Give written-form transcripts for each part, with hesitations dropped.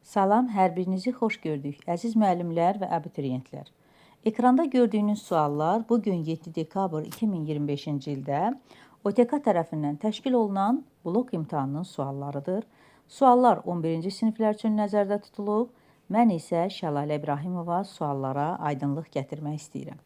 Salam, hər birinizi xoş gördük, əziz müəllimlər və abituriyentlər. Ekranda gördüyünüz suallar bugün 7 dekabr 2025-ci ildə OTK tərəfindən təşkil olunan blok imtahanının suallarıdır. Suallar 11-ci siniflər üçün nəzərdə tutulub. Mən isə Şəlalə İbrahimova suallara aydınlıq gətirmək istəyirəm.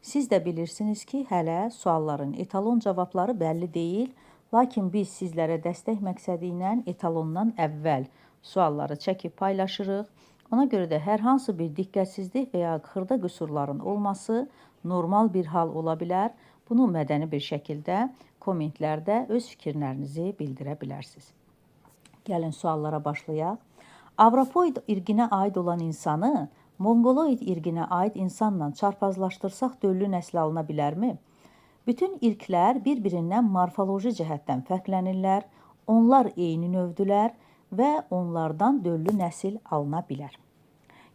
Siz də bilirsiniz ki, hələ sualların etalon cavabları bəlli deyil, lakin biz sizlərə dəstək məqsədi ilə etalondan əvvəl sualları çəkib paylaşırıq. Ona görə də hər hansı bir diqqətsizlik və ya xırda qüsurların olması normal bir hal ola bilər. Bunu mədəni bir şəkildə kommentlərdə öz fikirlərinizi bildirə bilərsiniz. Gəlin suallara başlayaq. Avropoid irqinə aid olan insanı Mongoloid irqinə aid insanla çarpazlaşdırsaq döllü nəsl alına bilərmi? Bütün irqlər bir-birindən morfoloji cəhətdən fərqlənirlər, onlar eyni növdülər və onlardan döllü nəsil alına bilər.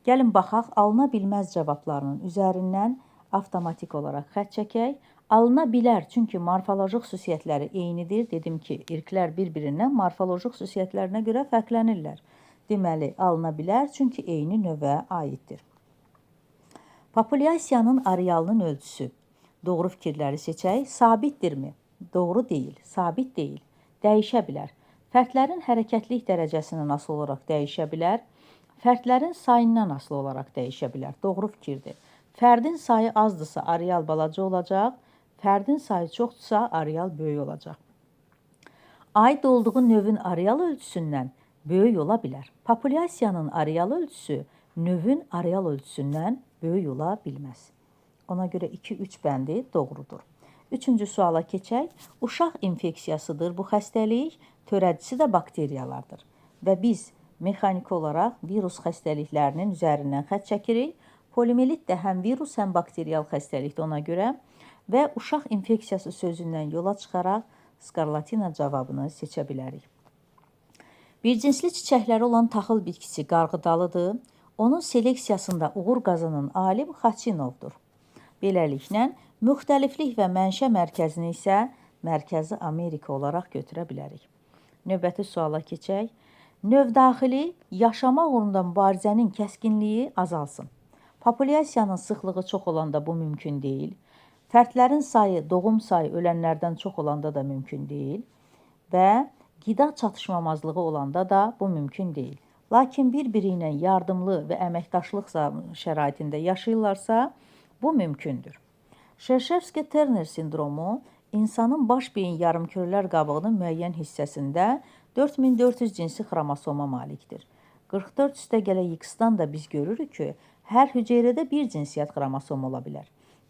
Gəlin baxaq, alına bilməz cavablarının üzərindən avtomatik olaraq xətt çəkək. Alına bilər, çünki morfoloji xüsusiyyətləri eynidir. Dedim ki, irqlər bir-birindən morfoloji xüsusiyyətlərinə görə fərqlənirlər. Deməli, alına bilər, çünki eyni növə aiddir. Populyasiyanın arealının ölçüsü. Doğru fikirləri seçək. Sabitdirmi? Doğru deyil, sabit deyil. Dəyişə bilər. Fərdlərin hərəkətlik dərəcəsindən asılı olaraq dəyişə bilər. Fərdlərin sayından asılı olaraq dəyişə bilər. Doğru fikirdir. Fərdin sayı azdırsa areal balaca olacaq. Fərdin sayı çoxdursa areal böyük olacaq. Aid olduğu növün areal ölçüsündən böyük ola bilər. Populyasiyanın areal ölçüsü növün areal ölçüsündən böyük ola bilməz. Ona görə 2-3 bəndi doğrudur. Üçüncü suala keçək. Uşaq infeksiyasıdır bu xəstəlik, törədicisi də bakteriyalardır. Və biz mexaniki olaraq virus xəstəliklərinin üzərindən xətt çəkirik. Poliomiyelit də həm virus, həm bakteriyal xəstəlikdir ona görə və uşaq infeksiyası sözündən yola çıxaraq skarlatina cavabını seçə bilərik. Bircinsli çiçəkləri olan taxıl bitkisi qarğıdalıdır. Onun seleksiyasında uğur qazanan alim Xaçinovdur. Beləliklə, müxtəliflik və mənşə mərkəzini isə Mərkəzi Amerika olaraq götürə bilərik. Növbəti suala keçək. Növdaxili yaşamaq uğrunda mübarizənin kəskinliyi azalsın. Populyasiyanın sıxlığı çox olanda bu mümkün deyil. Fərdlərin sayı, doğum sayı ölənlərdən çox olanda da mümkün deyil. Və qida çatışmamazlığı olanda da bu mümkün deyil. Lakin bir-biri ilə yardımlı və əməkdaşlıq şəraitində yaşayırlarsa, bu mümkündür. Şerşevski-Terner sindromu insanın baş beyin yarımkürələr qabığının müəyyən hissəsində 4400 cinsi xromosoma malikdir. 44 üstəgələ X-dan da biz görürük ki, hər hüceyrədə bir cinsiyyət xromosom ola bilər.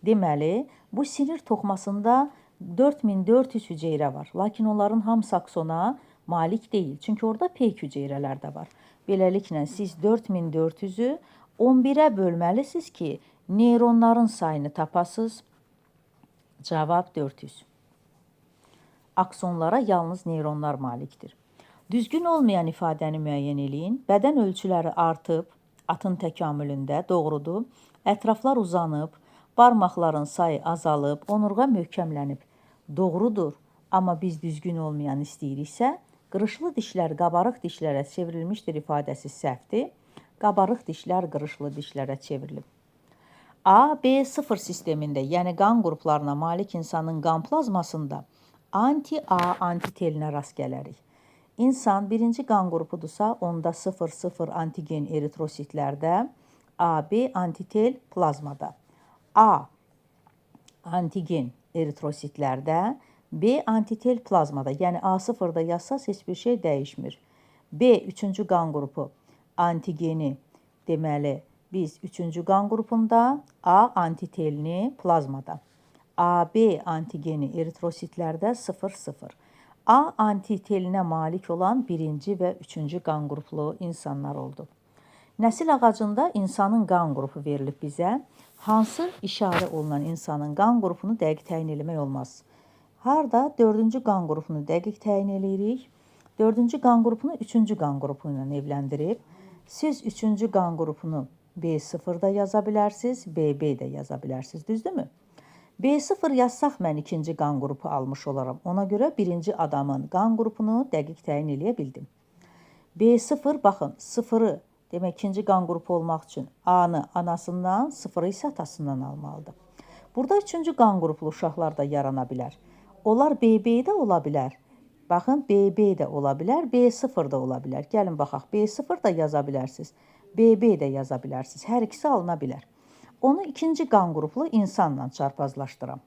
Deməli, bu sinir toxumasında 4400 hüceyrə var. Lakin onların hamısı aksona malik deyil. Çünki orada peyk hüceyrələr də var. Beləliklə, siz 4400-ü 11-ə bölməlisiniz ki, neyronların sayını tapasınız. Cavab 400. Aksonlara yalnız neyronlar malikdir. Düzgün olmayan ifadəni müəyyən eləyin. Bədən ölçüləri artıb, atın təkamülündə doğrudur. Ətraflar uzanıb, barmaqların sayı azalıb, onurğa möhkəmlənib. Doğrudur, amma biz düzgün olmayan istəyiriksə, qırışlı dişlər qabarıq dişlərə çevrilmişdir ifadəsi səhvdir. Qabarıq dişlər qırışlı dişlərə çevrilib. A, B, 0 sistemində, yəni qan qruplarına malik insanın qan plazmasında anti-A antitelinə rast gələrik. İnsan birinci qan qrupudursa, onda 0-0 antigen eritrositlərdə, AB antitel plazmada. A antigen eritrositlərdə, B antitel plazmada, yəni A0-da yazsaz heç bir şey dəyişmir. B, 3-cü qan qrupu antigeni, deməli, biz 3-cü qan qrupunda, A antitelini plazmada. AB antigeni eritrositlərdə 0-0. A antitelinə malik olan 1-ci və 3-cü qan qruplu insanlar oldu. Nəsil ağacında insanın qan qrupu verilib bizə. Hansı işarə olunan insanın qan qrupunu dəqiq təyin eləmək olmaz. Harada 4-cü qan qrupunu dəqiq təyin eləyirik. 4-cü qan qrupunu 3-cü qan qrupu ilə evləndirib. Siz 3-cü qan qrupunu B0-da yaza bilərsiniz, BB də yaza bilərsiniz, düzdürmü? B0 yazsaq mən 2-ci qan qrupu almış olaram. Ona görə 1-ci adamın qan qrupunu dəqiq təyin eləyə bildim. B0 baxın, sıfırı demək ikinci qan qrupu olmaq üçün A-nı anasından, sıfırı isə atasından almalıdır. Burada üçüncü qan qruplu uşaqlar da yarana bilər. Onlar BB də ola bilər. Baxın, BB də ola bilər, B0 da ola bilər. Gəlin baxaq, B0 da yaza bilərsiniz, BB də yaza bilərsiniz. Hər ikisi alına bilər. Onu ikinci qan qruplu insanla çarpazlaşdıram.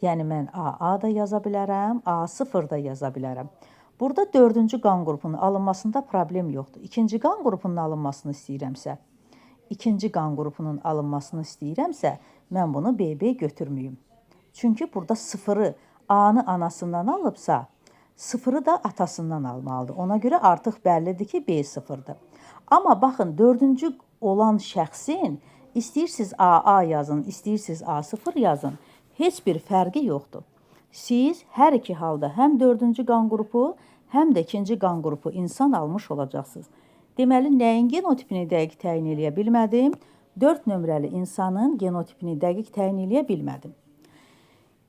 Yəni mən AA da yaza bilərəm, A0 da yaza bilərəm. Burada dördüncü qan qrupunun alınmasında problem yoxdur. İkinci qan qrupunun alınmasını istəyirəmsə, mən bunu BB götürməyim. Çünki burada sıfırı A-nı anasından alıbsa, sıfırı da atasından almalıdır. Ona görə artıq bəllidir ki, B0'dır. Amma baxın, dördüncü olan şəxsin istəyirsiniz AA yazın, istəyirsiniz A0 yazın, heç bir fərqi yoxdur. Siz hər iki halda həm dördüncü qan qrupu, həm də ikinci qan qrupu insan almış olacaqsınız. Deməli, nəyin genotipini dəqiq təyin edə bilmədim? 4 nömrəli insanın genotipini dəqiq təyin edə bilmədim.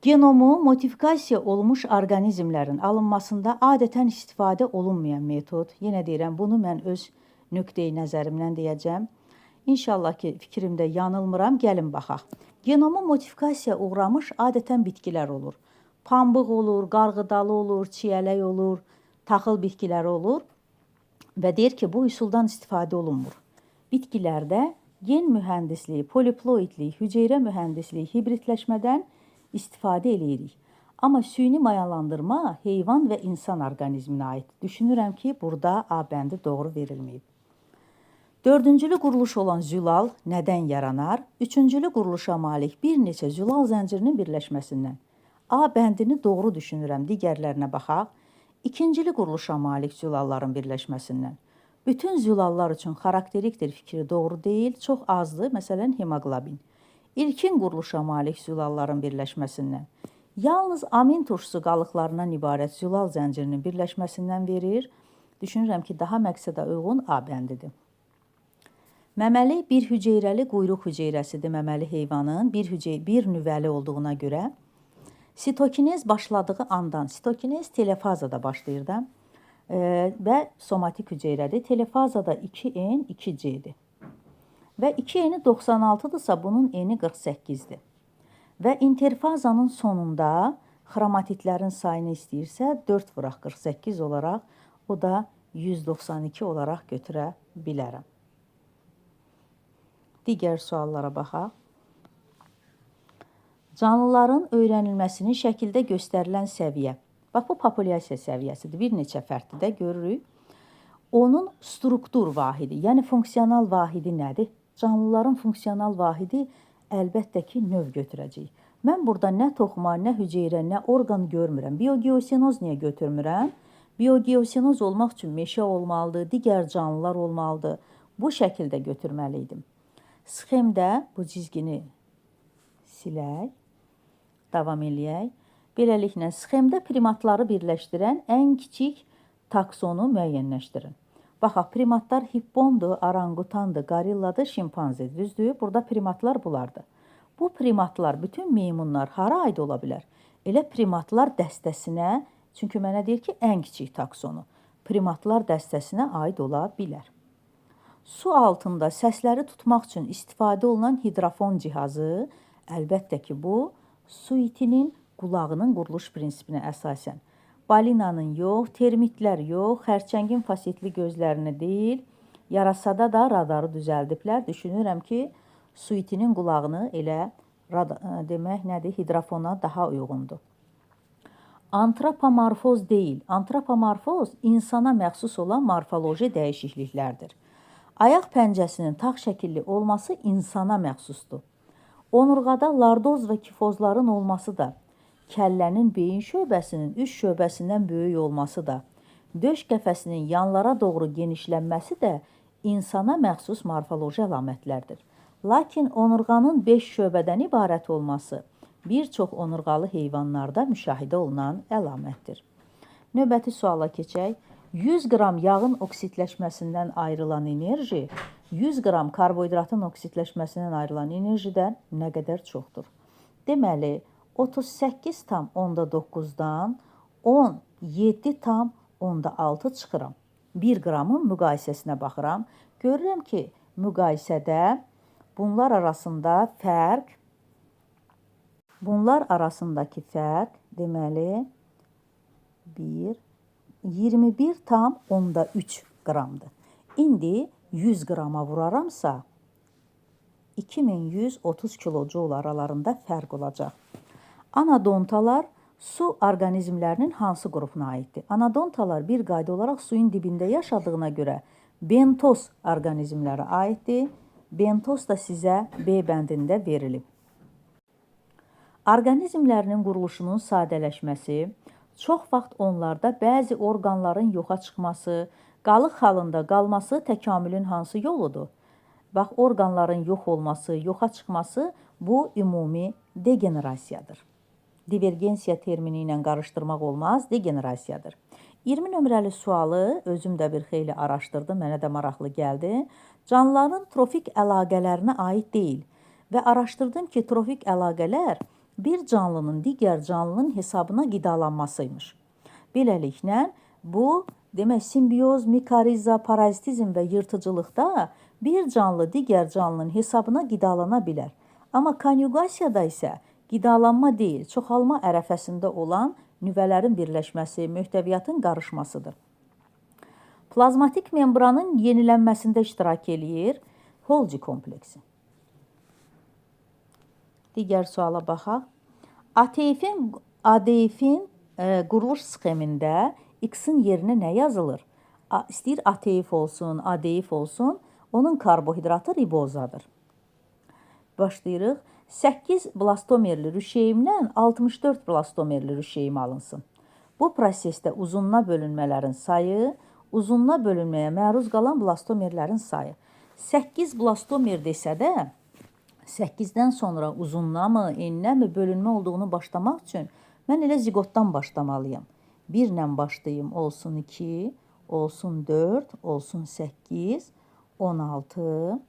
Genomu modifikasiya olmuş orqanizmlərin alınmasında adətən istifadə olunmayan metod. Yenə deyirəm, bunu mən öz nöqteyi nəzərimdən deyəcəm. İnşallah ki, fikrimdə yanılmıram, gəlin baxaq. Genomu modifikasiya uğramış adətən bitkilər olur. Pambıq olur, qarğıdalı olur, çiyələk olur, taxıl bitkiləri olur və deyir ki, bu üsuldan istifadə olunmur. Bitkilərdə gen mühəndisliyi, poliploidlik, hüceyrə mühəndisliyi, hibridləşmədən istifadə edirik. Amma süni mayalandırma heyvan və insan orqanizminə aid. Düşünürəm ki, burada A bəndi doğru verilməyib. Dördüncülü quruluş olan zülal nədən yaranar? Üçüncülü quruluşa malik bir neçə zülal zəncirinin birləşməsindən. A bəndini doğru düşünürəm, digərlərinə baxaq. İkincili quruluşa malik zülalların birləşməsindən. Bütün zülallar üçün xarakterikdir fikri doğru deyil, çox azdır, məsələn, hemoglobin. İlkin quruluşa malik zülalların birləşməsindən. Yalnız amin turşusu qalıqlarından ibarət zülal zəncirinin birləşməsindən verir. Düşünürəm ki, daha məqsədə uyğun A bəndidir. Məməli bir hüceyrəli quyruq hüceyrəsidir məməli heyvanın, bir nüvəli olduğuna görə. Sitokinez başladığı andan, sitokinez telefazada başlayır da və somatik hüceyrədir. Telefazada 2N, 2C-dir. Və 2N-i 96-dırsa, bunun N-i 48-dir. Və interfazanın sonunda xromatitlərin sayını istəyirsə, 4 vuraq 48 olaraq, o da 192 olaraq götürə bilərəm. Digər suallara baxaq. Canlıların öyrənilməsinin şəkildə göstərilən səviyyə. Bax, bu populyasiya səviyyəsidir. Bir neçə fərddə görürük. Onun struktur vahidi, yəni funksional vahidi nədir? Canlıların funksional vahidi əlbəttə ki, növ götürəcək. Mən burada nə toxuma, nə hüceyrə, nə orqan görmürəm. Biogeosinoz niyə götürmürəm? Biogeosinoz olmaq üçün meşə olmalıdır, digər canlılar olmalıdır. Bu şəkildə götürməliydim. Sxemdə bu cizgini silək. Davam eləyək. Beləliklə, sxemdə primatları birləşdirən ən kiçik taksonu müəyyənləşdirin. Baxaq, primatlar hippondur, orangutandır, gorilladır, şimpanzedir. Düzdür? Burada primatlar bunlardır. Bu primatlar, bütün meymunlar hara aid ola bilər? Elə primatlar dəstəsinə, çünki mənə deyir ki, ən kiçik taksonu. Primatlar dəstəsinə aid ola bilər. Su altında səsləri tutmaq üçün istifadə olunan hidrofon cihazı, əlbəttə ki, bu, su itinin qulağının quruluş prinsipinə əsasən. Balinanın yox, termitlər yox, xərçəngin fasetli gözlərini deyil, yarasada da radarı düzəldiblər. Düşünürəm ki, su itinin qulağını elə demək nədir, hidrofona daha uyğundur. Antropomorfoz deyil. Antropomorfoz insana məxsus olan morfoloji dəyişikliklərdir. Ayaq pəncəsinin tağ şəkilli olması insana məxsusdur. Onurğada lardoz və kifozların olması da, kəllənin beyin şöbəsinin üst şöbəsindən böyük olması da, döş qəfəsinin yanlara doğru genişlənməsi də insana məxsus morfoloji əlamətlərdir. Lakin onurğanın 5 şöbədən ibarət olması bir çox onurğalı heyvanlarda müşahidə olunan əlamətdir. Növbəti suala keçək. 100 qram yağın oksidləşməsindən ayrılan enerji 100 qram karbohidratın oksidləşməsindən ayrılan enerjidən nə qədər çoxdur? Deməli, 38,9-dan 17,6 çıxıram. 1 qramın müqayisəsinə baxıram. Görürəm ki, müqayisədə bunlar arasındakı fərq deməli 21,3 qramdır. İndi 100 qrama vuraramsa 2130 kilojoule aralarında fərq olacaq. Anadontalar su orqanizmlərinin hansı qrupuna aiddir? Anadontalar bir qayda olaraq suyun dibində yaşadığına görə bentoz orqanizmlərə aiddir. Bentoz da sizə B bəndində verilib. Orqanizmlərinin quruluşunun sadələşməsi, çox vaxt onlarda bəzi orqanların yoxa çıxması, qalıq halında qalması təkamülün hansı yoludur? Bax, orqanların yox olması, yoxa çıxması bu ümumi degenerasiyadır. Divergensiya termini ilə qarışdırmaq olmaz, degenerasiyadır. 20 nömrəli sualı özüm də bir xeyli araşdırdım, mənə də maraqlı gəldi. Canlıların trofik əlaqələrinə aid deyil və araşdırdım ki, trofik əlaqələr bir canlının digər canlının hesabına qidalanmasıymış. Beləliklə, bu demək simbiyoz, mikariza, parazitizm və yırtıcılıqda bir canlı digər canlının hesabına qidalana bilər. Amma konjugasiyada isə qidalanma deyil, çoxalma ərəfəsində olan nüvələrin birləşməsi, möhtəviyyatın qarışmasıdır. Plazmatik membranın yenilənməsində iştirak eləyir Golgi kompleksi. Digər suala baxaq. ADF-in quruluş sxemində X-in yerinə nə yazılır? İstəyir ATF olsun, ADF olsun, onun karbohidratı ribozadır. Başlayırıq. 8 blastomerli rüşeymlə 64 blastomerli rüşeym alınsın. Bu prosesdə uzununa bölünmələrin sayı, uzununa bölünməyə məruz qalan blastomerlərin sayı. 8 blastomer desə də, 8-dən sonra uzununa mı, eninə mi bölünmə olduğunu başlamaq üçün mən elə zigotdan başlamalıyım. 1 ilə başlayayım, olsun 2, olsun 4, olsun 8, 16,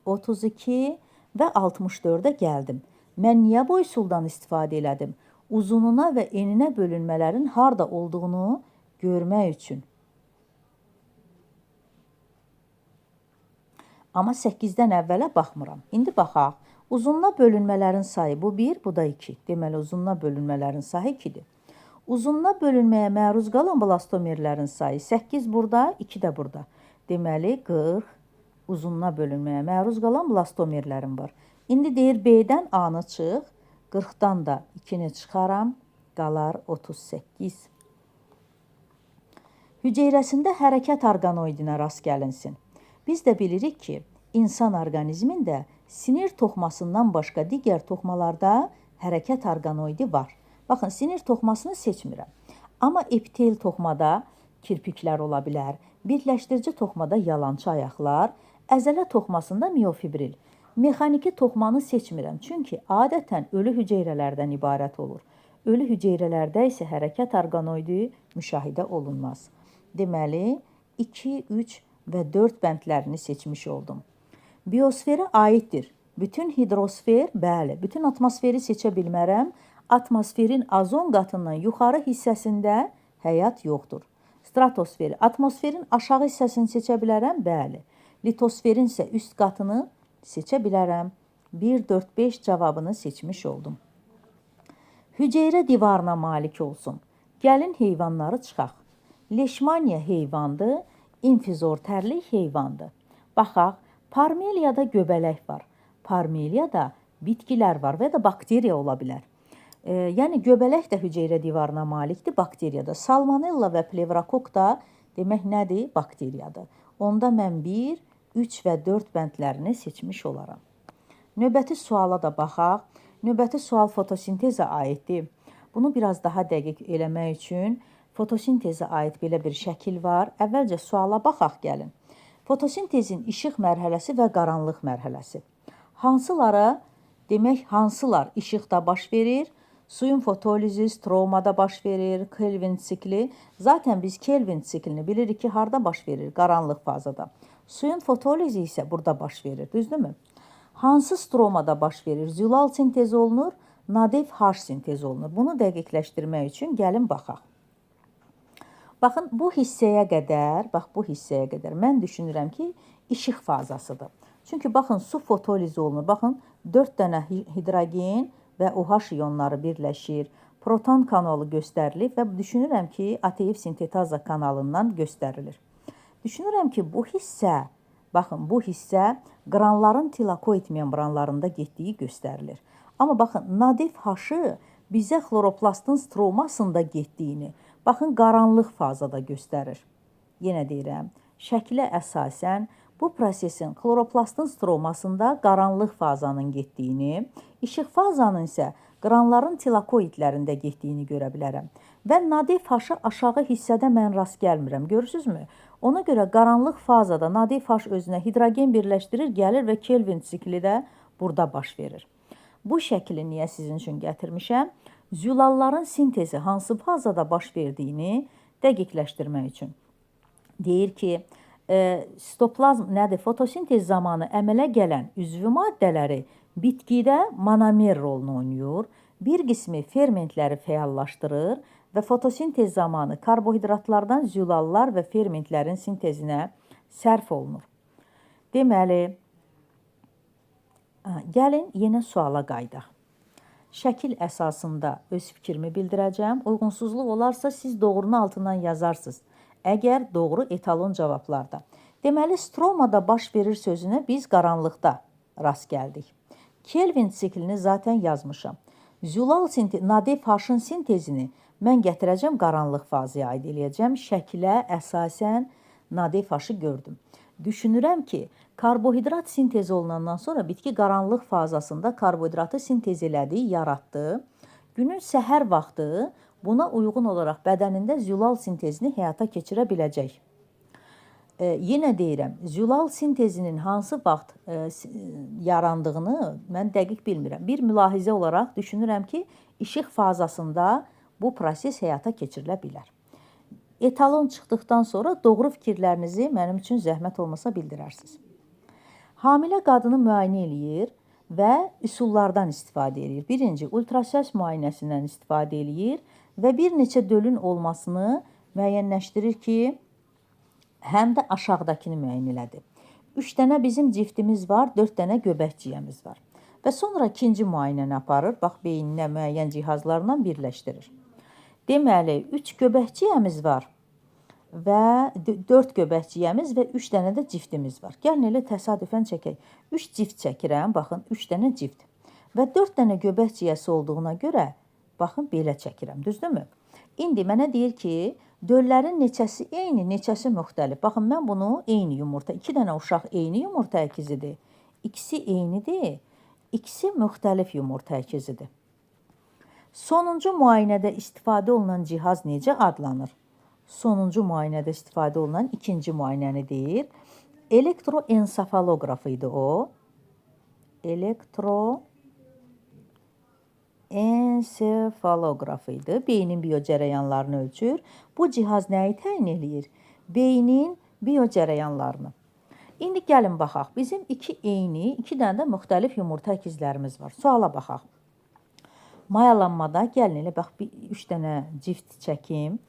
32 və 64-ə gəldim. Mən niyə bu üsuldan istifadə elədim? Uzununa və eninə bölünmələrin harda olduğunu görmək üçün. Amma 8-dən əvvələ baxmıram. İndi baxaq. Uzununa bölünmələrin sayı bu 1, bu da 2. Deməli, uzununa bölünmələrin sayı 2-dir. Uzununa bölünməyə məruz qalan blastomerlərin sayı 8 burada, 2 də burada. Deməli, 40 uzununa bölünməyə məruz qalan blastomerlərim var. İndi deyir B-dən A-nı çıx, 40-dan da 2-ni çıxaram, qalar 38. Hüceyrəsində hərəkət orqanoidinə rast gəlinsin. Biz də bilirik ki, insan orqanizmində sinir toxmasından başqa digər toxmalarda hərəkət orqanoidi var. Baxın, sinir toxmasını seçmirəm. Amma epitel toxmada kirpiklər ola bilər, birləşdirici toxmada yalançı ayaqlar, əzələ toxmasında miofibril. Mexaniki toxmanı seçmirəm, çünki adətən ölü hüceyrələrdən ibarət olur. Ölü hüceyrələrdə isə hərəkət orqanoidi müşahidə olunmaz. Deməli, 2, 3 və 4 bəndlərini seçmiş oldum. Biosferə aiddir. Bütün hidrosfer, bəli, bütün atmosferi seçə bilmərəm. Atmosferin azon qatından yuxarı hissəsində həyat yoxdur. Stratosferi, atmosferin aşağı hissəsini seçə bilərəm, bəli. Litosferin isə üst qatını seçə bilərəm. 1, 4, 5 cavabını seçmiş oldum. Hüceyrə divarına malik olsun. Gəlin heyvanları çıxaq. Leşmaniya heyvandır, infizor tərlik heyvandır. Baxaq, parmeliyada göbələk var. Parmeliyada bitkilər var və ya da bakteriya ola bilər. Yəni, göbələk də hüceyrə divarına malikdir bakteriyada. Salmonella və plevrakok da demək nədir? Bakteriyadır. Onda mən 1, 3 və 4 bəndlərini seçmiş olaram. Növbəti suala da baxaq. Növbəti sual fotosintezə aiddir. Bunu biraz daha dəqiq eləmək üçün fotosintezə aid belə bir şəkil var. Əvvəlcə suala baxaq gəlin. Fotosintezin işıq mərhələsi və qaranlıq mərhələsi. Hansılar işıqda baş verir? Suyun fotolizi stromada baş verir, Kelvin sikli. Zaten biz Kelvin siklini bilirik ki, harda baş verir? Qaranlıq fazada. Suyun fotolizi isə burada baş verir, düzdürmü? Hansı stromada baş verir? Zülal sintez olunur, Nadef H sintez olunur. Bunu dəqiqləşdirmək üçün gəlin baxaq. Baxın, bu hissəyə qədər mən düşünürəm ki, işıq fazasıdır. Çünki baxın, su fotoliz olunur. Baxın, 4 dənə hidrogen və OH iyonları birləşir. Proton kanalı göstərilir və düşünürəm ki, ATF sintetaza kanalından göstərilir. Düşünürəm ki, bu hissə, baxın, bu hissə qranların tilakoid membranlarında getdiyi göstərilir. Amma baxın, nadif haşı bizə xloroplastın stromasında getdiyini, baxın, qaranlıq fazada göstərir. Yenə deyirəm, şəklə əsasən bu prosesin xloroplastın stromasında qaranlıq fazanın getdiyini, işıq fazanın isə qranların tilakoidlərində getdiyini görə bilərəm. Və nadif haşı aşağı hissədə mən rast gəlmirəm. Görürsünüzmü? Ona görə qaranlıq fazada nadif haş özünə hidrogen birləşdirir, gəlir və Kelvin sikli də burada baş verir. Bu şəkili niyə sizin üçün gətirmişəm? Zülalların sintezi hansı fazada baş verdiyini dəqiqləşdirmək üçün. Deyir ki, sitoplazm nədir? Fotosintez zamanı əmələ gələn üzvü maddələri bitkidə monomer rolunu oynayır. Bir qismi fermentləri fəallaşdırır və fotosintez zamanı karbohidratlardan zülallar və fermentlərin sintezinə sərf olunur. Deməli, gəlin yenə suala qaydaq. Şəkil əsasında öz fikrimi bildirəcəm. Uyğunsuzluq olarsa siz doğrunun altından yazarsınız. Əgər doğru etalon cavablarda. Deməli, stromada baş verir sözünə biz qaranlıqda rast gəldik. Kelvin siklini zaten yazmışam. Zülal nadif haşın sintezini mən gətirəcəm qaranlıq fazaya aid eləyəcəm. Şəkilə əsasən nadif haşı gördüm. Düşünürəm ki, karbohidrat sintezi olunandan sonra bitki qaranlıq fazasında karbohidratı sintez elədi, yaratdı. Günün səhər vaxtı buna uyğun olaraq bədənində zülal sintezini həyata keçirə biləcək. Yenə deyirəm, zülal sintezinin hansı vaxt yarandığını mən dəqiq bilmirəm. Bir mülahizə olaraq düşünürəm ki, işıq fazasında bu proses həyata keçirilə bilər. Etalon çıxdıqdan sonra doğru fikirlərinizi mənim üçün zəhmət olmasa bildirərsiniz. Hamilə qadını müayinə eləyir və üsullardan istifadə edir. Birinci, ultrasəs müayinəsindən istifadə edir və bir neçə dölün olmasını müəyyənləşdirir ki, həm də aşağıdakını müəyyən elədi. 3 dənə bizim ciftimiz var, 4 dənə göbəkciyəmiz var. Və sonra ikinci müayinəni aparır, bax, beyninə müəyyən cihazlarla birləşdirir. Deməli, 3 göbəkciyəmiz var və 4 göbəkciyəmiz və 3 dənə də ciftimiz var. Gəlin elə təsadüfən çəkək. 3 cift çəkirəm, baxın, 3 dənə cift. Və 4 dənə göbəkciyəsi olduğuna görə, baxın, belə çəkirəm, düzdürmü? İndi mənə deyir ki, döllərin neçəsi eyni, neçəsi müxtəlif. Baxın, mən bunu eyni yumurta, 2 dənə uşaq eyni yumurta əkizidir. İkisi eynidir, ikisi müxtəlif yumurta əkizidir. Sonuncu müayinədə istifadə olunan cihaz necə adlanır? Sonuncu müayinədə istifadə olunan ikinci müayinəni deyir. Elektroensefaloqraf idi o. Elektroensefaloqraf idi. Beynin biyocərəyanlarını ölçür. Bu cihaz nəyi təyin eləyir? Beynin biyocərəyanlarını. İndi gəlin baxaq. Bizim 2 eyni, 2 dənə də müxtəlif yumurta əkizlərimiz var. Suala baxaq. Mayalanmada gəlin elə bax 3 dənə cift çəkim.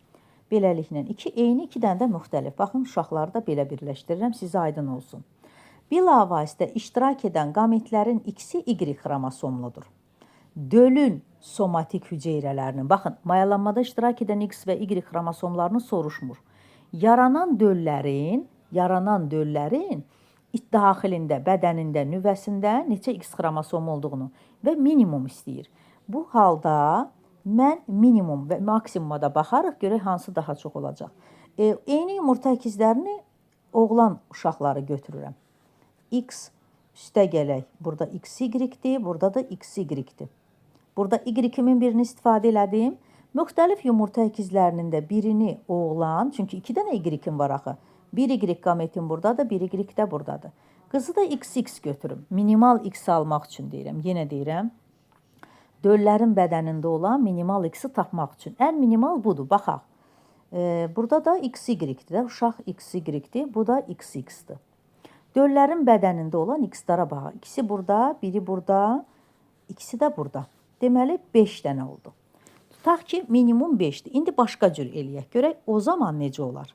Beləliklə 2 eyni, 2 dənə də müxtəlif. Baxın, uşaqları da belə birləşdirirəm, sizə aydın olsun. Bilavasitə iştirak edən qametlərin ikisi Y xromosomludur. Dölün somatik hüceyrələrinin, baxın, mayalanmada iştirak edən X və Y xromosomlarını soruşmur. Yaranan döllərin daxilində, bədənində, nüvəsində neçə X xromosomu olduğunu və minimum istəyir. Bu halda mən minimum və maksimuma da baxarıq, görək hansı daha çox olacaq. Eyni yumurta əkizlərini oğlan uşaqları götürürəm. X üstə gələk. Burada XY-dir, burada da XY-dir. Burada Y-imin birini istifadə elədim. Müxtəlif yumurta əkizlərinin də birini oğlan, çünki 2 dənə Y-im var axı. Bir Y qametim buradadır, bir Y də buradadır. Qızı da XX götürüm. Minimal X almaq üçün deyirəm. Yenə deyirəm. Döllərin bədənində olan minimal X-i tapmaq üçün. Ən minimal budur, baxaq. Burada da XY-dir, uşaq XY-dir, bu da XX-dir. Döllərin bədənində olan X-lara baxaq. İkisi burada, biri burada, ikisi də burada. Deməli, 5 dənə oldu. Tutaq ki, minimum 5-dir. İndi başqa cür eləyək. Görək o zaman necə olar?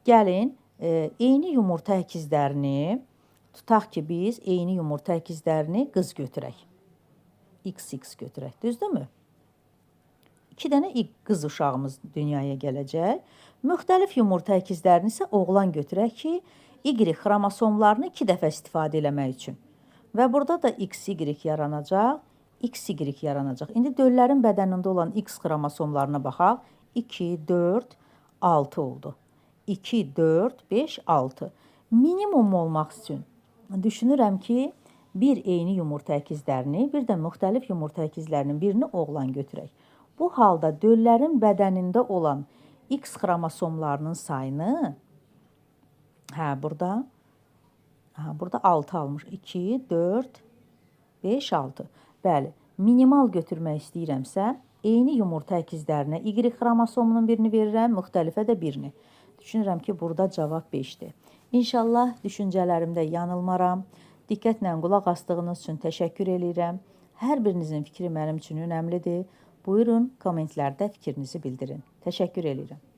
Gəlin, eyni yumurta əkizlərini, tutaq ki, biz eyni yumurta əkizlərini qız götürək. XX götürək, düzdürmü? 2 dənə qız uşağımız dünyaya gələcək. Müxtəlif yumurta əkizlərini isə oğlan götürək ki, Y xromosomlarını 2 dəfə istifadə eləmək üçün. Və burada da XY yaranacaq, XY yaranacaq. İndi döllərin bədənində olan X xromosomlarına baxaq. 2, 4, 6 oldu. 2, 4, 5, 6. Minimum olmaq üçün düşünürəm ki, bir eyni yumurta əkizlərini, bir də müxtəlif yumurta əkizlərinin birini oğlan götürək. Bu halda döllərin bədənində olan X xromosomlarının sayını, burada 6 almış. 2, 4, 5, 6. Bəli, minimal götürmək istəyirəmsə, eyni yumurta əkizlərinə Y xromosomunun birini verirəm, müxtəlifə də birini. Düşünürəm ki, burada cavab 5-dir. İnşallah düşüncələrimdə yanılmaram. Diqqətlə qulaq asdığınız üçün təşəkkür edirəm. Hər birinizin fikri mənim üçün önəmlidir. Buyurun, kommentlərdə fikrinizi bildirin. Təşəkkür edirəm.